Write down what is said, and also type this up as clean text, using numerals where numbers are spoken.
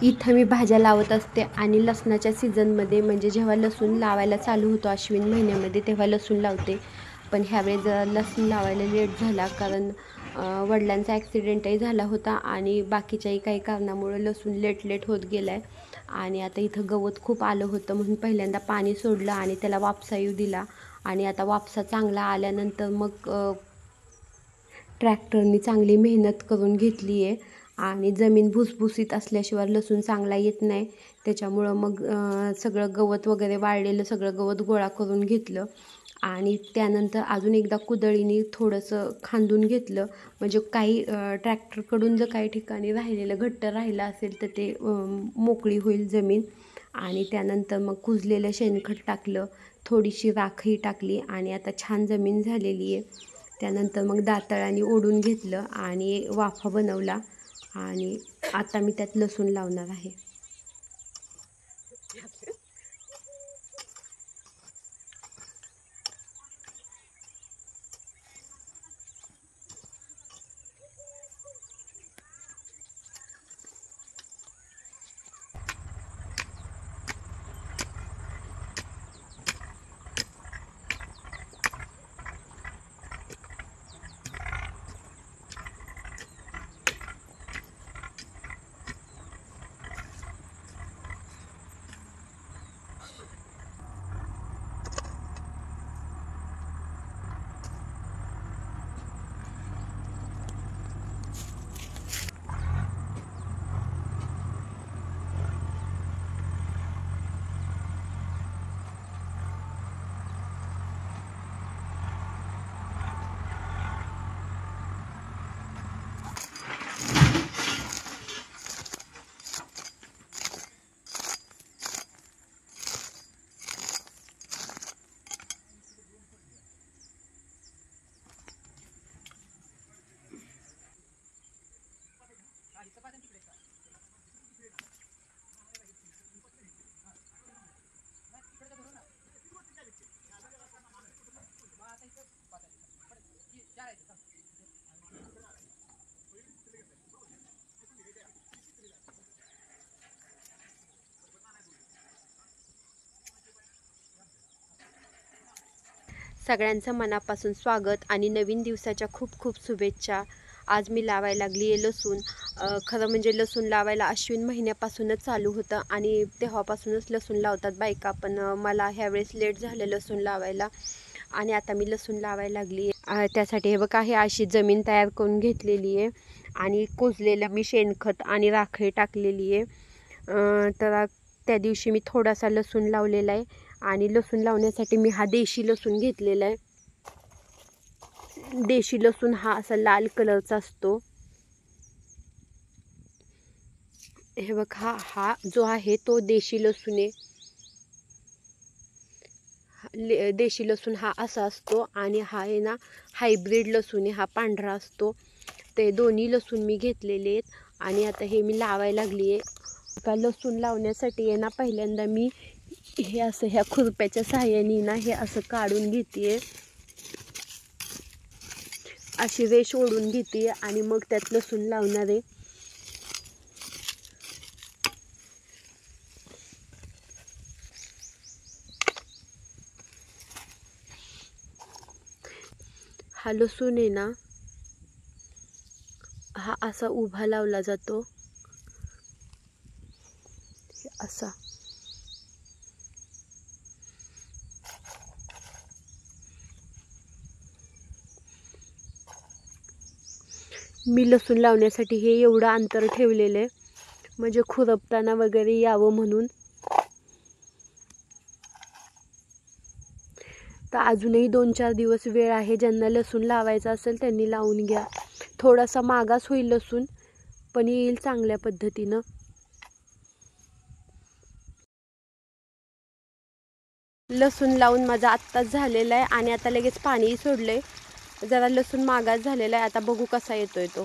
इथं मी भाज्या लावत असते आणि लसणाच्या सीझनमध्ये म्हणजे जेव्हा लसूण लावायला चालू होतो अश्विन महिन्यामध्ये तेव्हा लसूण लावते. पण ह्यावेळेस जरा लसूण लावायला लेट झाला कारण वडिलांचा ॲक्सिडेंटही झाला होता आणि बाकीच्याही काही कारणामुळं लसूण लेट होत गेला आहे. आणि आता इथं गवत खूप आलं होतं म्हणून पहिल्यांदा पाणी सोडलं आणि त्याला वापसा येऊ दिला. आणि आता वापसा चांगला आल्यानंतर मग ट्रॅक्टरनी चांगली मेहनत करून घेतली आहे. आणि जमीन भुसभुशीत असल्याशिवाय लसूण चांगला येत नाही. त्याच्यामुळं मग सगळं गवत वगैरे वाळलेलं सगळं गवत गोळा करून घेतलं आणि त्यानंतर अजून एकदा कुदळीने थोडंसं खांदून घेतलं. म्हणजे काही ट्रॅक्टरकडून जर काही ठिकाणी राहिलेलं घट्ट राहिलं असेल तर ते मोकळी होईल जमीन. आणि त्यानंतर मग कुजलेलं शेणखत टाकलं, थोडीशी राखही टाकली आणि आता छान जमीन झालेली आहे. त्यानंतर मग दाताळाने ओढून घेतलं आणि वाफा बनवला आणि आता मी त्यात लसूण लावणार आहे. सगळ्यांचं मनापासून स्वागत आणि नवीन दिवसाच्या खूप शुभेच्छा. आज मी लावायला लागली आहे लसूण. खरं म्हणजे लसूण लावायला अश्विन महिन्यापासूनच चालू होतं आणि तेव्हापासूनच लसूण लावतात बायका. पण मला ह्यावेळेस लेट झालं लसूण लावायला आणि आता मी लसूण लावायला लागली आहे. त्यासाठी हे बघा हे अशी जमीन तयार करून घेतलेली आहे आणि कुजलेलं मी शेणखत आणि राखही टाकलेली आहे. तर त्या दिवशी मी थोडासा लसूण लावलेला आहे आणि लसूण लावण्यासाठी मी हा देशी लसूण घेतलेला आहे. देशी लसूण हा असा लाल कलरचा असतो. हे बघा हा जो आहे तो देशी लसूण आहे. देशी लसूण हा असा असतो आणि हा आहे ना हायब्रिड लसूण आहे, हा पांढरा असतो. ते दोन्ही लसूण मी घेतलेले आहेत आणि आता हे मी लावायला लागली आहे. का लसूण लावण्यासाठी आहे ना पहिल्यांदा मी हे असं ह्या खुरप्याच्या सहाय्याने ना हे असं काढून घेते, अशी रेष ओढून घेते आणि मग त्यात लसूण लावणार आहे. हा लसूण आहे ना हा असा उभा लावला जातो, असा. मी लसूण लावण्यासाठी हे एवढं अंतर ठेवलेलं आहे म्हणजे खुरपताना वगैरे यावं म्हणून. तर अजूनही 2-4 दिवस वेळ आहे. ज्यांना लसूण लावायचा असेल त्यांनी लावून घ्या. थोडासा मागास होईल लसूण पण येईल चांगल्या पद्धतीनं. लसूण लावून माझा आत्ताच झालेला आहे आणि आता लगेच पाणीही सोडलंय. जरा लसूण मागास झालेला आहे, आता बघू कसा येतोय तो.